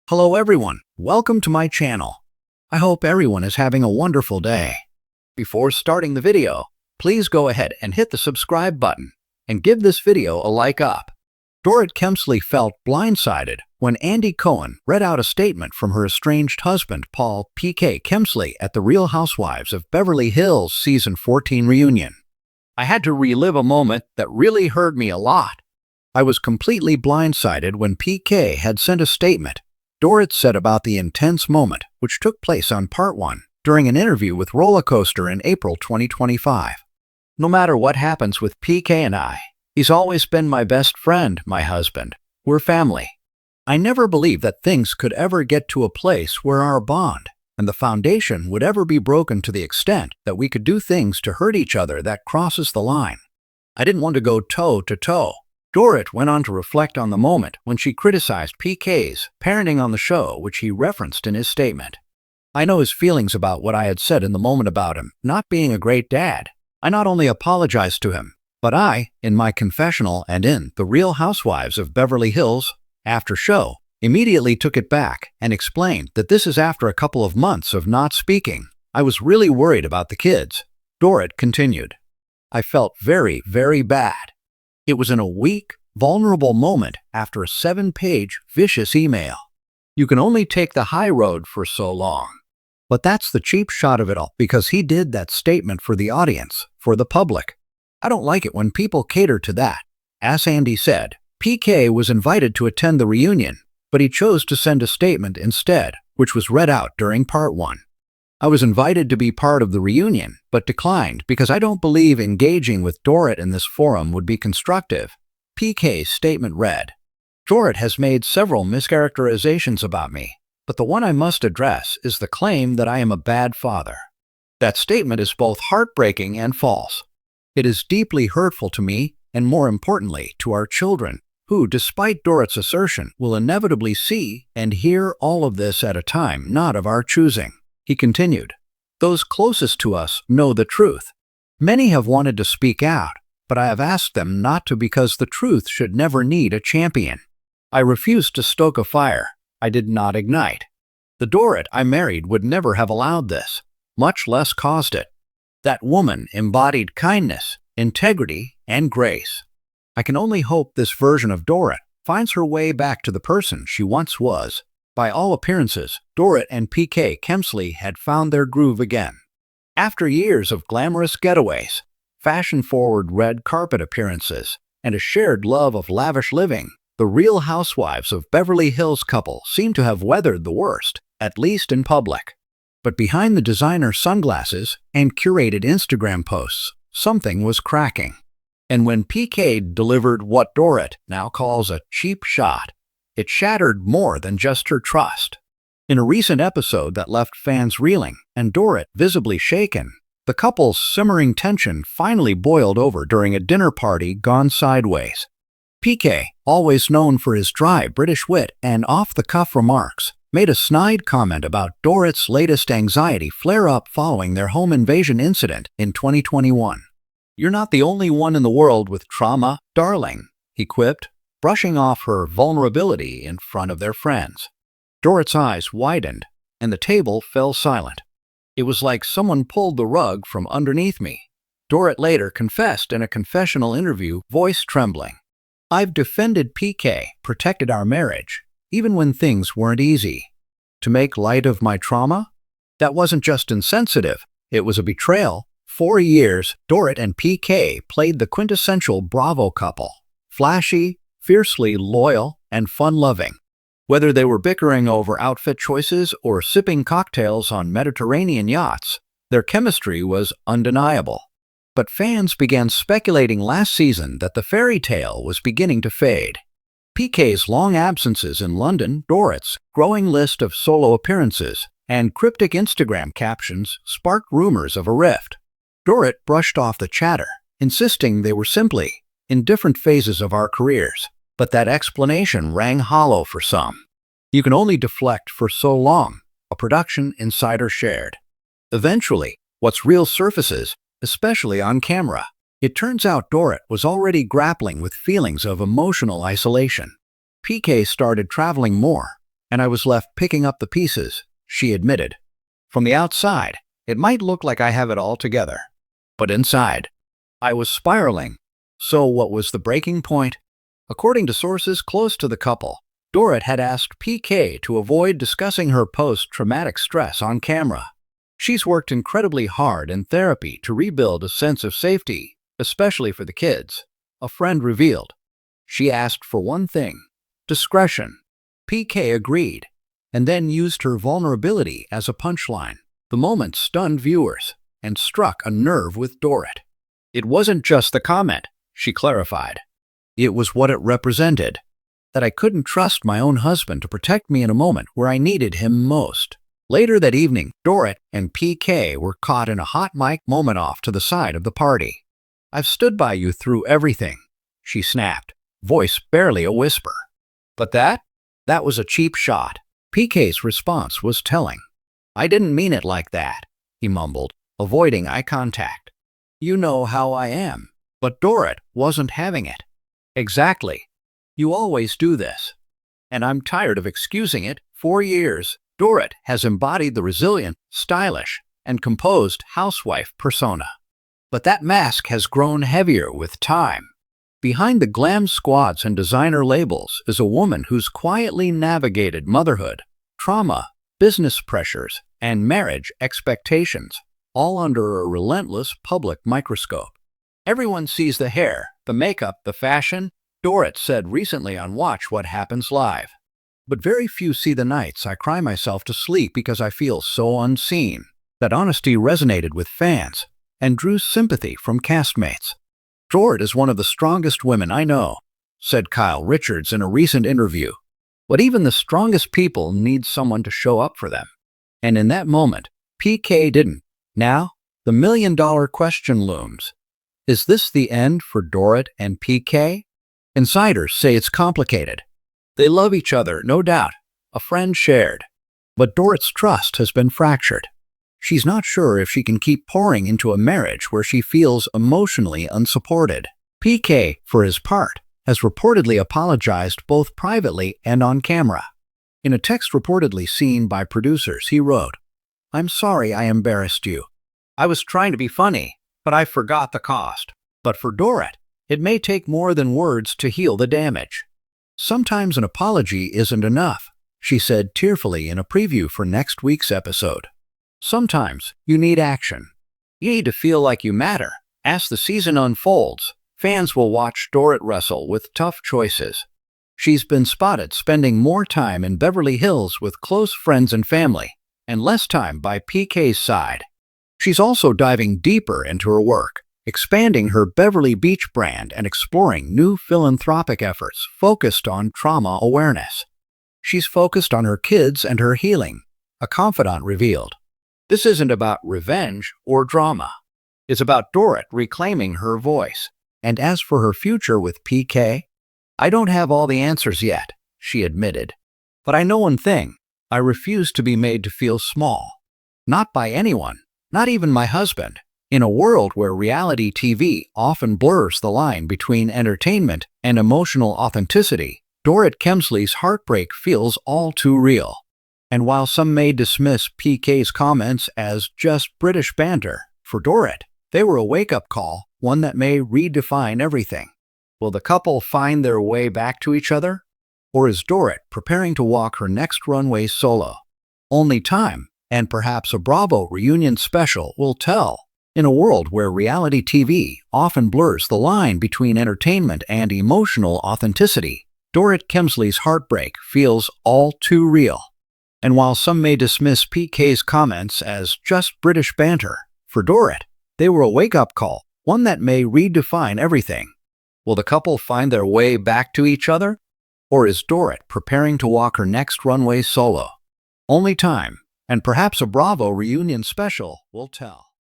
Hello everyone, welcome to my channel. I hope everyone is having a wonderful day. Before starting the video, please go ahead and hit the subscribe button and give this video a like up. Dorit Kemsley felt blindsided when Andy Cohen read out a statement from her estranged husband Paul P.K. Kemsley at the Real Housewives of Beverly Hills Season 14 reunion. I had to relive a moment that really hurt me a lot. I was completely blindsided when P.K. had sent a statement. Dorit said about the intense moment, which took place on Part 1 during an interview with Roller Coaster in April 2025. No matter what happens with PK and I, he's always been my best friend, my husband. We're family. I never believed that things could ever get to a place where our bond and the foundation would ever be broken to the extent that we could do things to hurt each other that crosses the line. I didn't want to go toe to toe. Dorit went on to reflect on the moment when she criticized PK's parenting on the show, which he referenced in his statement. I know his feelings about what I had said in the moment about him not being a great dad. I not only apologized to him, but I, in my confessional and in The Real Housewives of Beverly Hills after show, immediately took it back and explained that this is after a couple of months of not speaking. I was really worried about the kids. Dorit continued. I felt very, very bad. It was in a weak, vulnerable moment after a 7-page, vicious email. You can only take the high road for so long. But that's the cheap shot of it all because he did that statement for the audience, for the public. I don't like it when people cater to that. As Andy said, PK was invited to attend the reunion, but he chose to send a statement instead, which was read out during Part 1. I was invited to be part of the reunion, but declined because I don't believe engaging with Dorit in this forum would be constructive. PK's statement read, Dorit has made several mischaracterizations about me, but the one I must address is the claim that I am a bad father. That statement is both heartbreaking and false. It is deeply hurtful to me and, more importantly, to our children, who, despite Dorit's assertion, will inevitably see and hear all of this at a time not of our choosing. He continued, those closest to us know the truth. Many have wanted to speak out, but I have asked them not to because the truth should never need a champion. I refused to stoke a fire. I did not ignite. The Dorit I married would never have allowed this, much less caused it. That woman embodied kindness, integrity, and grace. I can only hope this version of Dorit finds her way back to the person she once was. By all appearances, Dorit and PK Kemsley had found their groove again. After years of glamorous getaways, fashion-forward red carpet appearances, and a shared love of lavish living, the Real Housewives of Beverly Hills couple seemed to have weathered the worst, at least in public. But behind the designer sunglasses and curated Instagram posts, something was cracking. And when PK delivered what Dorit now calls a cheap shot, it shattered more than just her trust. In a recent episode that left fans reeling and Dorit visibly shaken, the couple's simmering tension finally boiled over during a dinner party gone sideways. PK, always known for his dry British wit and off-the-cuff remarks, made a snide comment about Dorit's latest anxiety flare-up following their home invasion incident in 2021. You're not the only one in the world with trauma, darling, he quipped, brushing off her vulnerability in front of their friends. Dorit's eyes widened, and the table fell silent. It was like someone pulled the rug from underneath me. Dorit later confessed in a confessional interview, voice trembling. I've defended PK, protected our marriage, even when things weren't easy. To make light of my trauma? That wasn't just insensitive, it was a betrayal. For years, Dorit and PK played the quintessential Bravo couple. Flashy, fiercely loyal, and fun-loving. Whether they were bickering over outfit choices or sipping cocktails on Mediterranean yachts, their chemistry was undeniable. But fans began speculating last season that the fairy tale was beginning to fade. PK's long absences in London, Dorit's growing list of solo appearances, and cryptic Instagram captions sparked rumors of a rift. Dorit brushed off the chatter, insisting they were simply in different phases of our careers. But that explanation rang hollow for some. You can only deflect for so long, a production insider shared. Eventually, what's real surfaces, especially on camera. It turns out Dorit was already grappling with feelings of emotional isolation. PK started traveling more, and I was left picking up the pieces, she admitted. From the outside, it might look like I have it all together. But inside, I was spiraling. So what was the breaking point? According to sources close to the couple, Dorit had asked PK to avoid discussing her post-traumatic stress on camera. She's worked incredibly hard in therapy to rebuild a sense of safety, especially for the kids, a friend revealed. She asked for one thing: discretion. PK agreed, and then used her vulnerability as a punchline. The moment stunned viewers and struck a nerve with Dorit. It wasn't just the comment, she clarified. It was what it represented, that I couldn't trust my own husband to protect me in a moment where I needed him most. Later that evening, Dorit and PK were caught in a hot mic moment off to the side of the party. "I've stood by you through everything," she snapped, voice barely a whisper. "But that was a cheap shot." PK's response was telling. "I didn't mean it like that," he mumbled, avoiding eye contact. "You know how I am." But Dorit wasn't having it. "Exactly. You always do this. And I'm tired of excusing it. For years, Dorit has embodied the resilient, stylish, and composed housewife persona. But that mask has grown heavier with time. Behind the glam squads and designer labels is a woman who's quietly navigated motherhood, trauma, business pressures, and marriage expectations, all under a relentless public microscope. Everyone sees the hair, the makeup, the fashion, Dorit said recently on Watch What Happens Live. But very few see the nights I cry myself to sleep because I feel so unseen. That honesty resonated with fans and drew sympathy from castmates. "Dorit is one of the strongest women I know," said Kyle Richards in a recent interview. "But even the strongest people need someone to show up for them." And in that moment, PK didn't. Now, the million-dollar question looms. Is this the end for Dorit and PK? Insiders say it's complicated. They love each other, no doubt, a friend shared. But Dorit's trust has been fractured. She's not sure if she can keep pouring into a marriage where she feels emotionally unsupported. PK, for his part, has reportedly apologized both privately and on camera. In a text reportedly seen by producers, he wrote, "I'm sorry I embarrassed you. I was trying to be funny, but I forgot the cost." But for Dorit, it may take more than words to heal the damage. "Sometimes an apology isn't enough," she said tearfully in a preview for next week's episode. "Sometimes you need action. You need to feel like you matter." As the season unfolds, fans will watch Dorit wrestle with tough choices. She's been spotted spending more time in Beverly Hills with close friends and family, and less time by PK's side. She's also diving deeper into her work, expanding her Beverly Beach brand and exploring new philanthropic efforts focused on trauma awareness. She's focused on her kids and her healing, a confidant revealed. This isn't about revenge or drama. It's about Dorit reclaiming her voice. And as for her future with PK, "I don't have all the answers yet," she admitted. "But I know one thing: I refuse to be made to feel small. Not by anyone, not even my husband." In a world where reality TV often blurs the line between entertainment and emotional authenticity, Dorit Kemsley's heartbreak feels all too real. And while some may dismiss PK's comments as just British banter, for Dorit, they were a wake-up call, one that may redefine everything. Will the couple find their way back to each other? Or is Dorit preparing to walk her next runway solo? Only time, and perhaps a Bravo reunion special, will tell. In a world where reality TV often blurs the line between entertainment and emotional authenticity, Dorit Kemsley's heartbreak feels all too real. And while some may dismiss PK's comments as just British banter, for Dorit, they were a wake-up call, one that may redefine everything. Will the couple find their way back to each other? Or is Dorit preparing to walk her next runway solo? Only time, and perhaps a Bravo reunion special, will tell.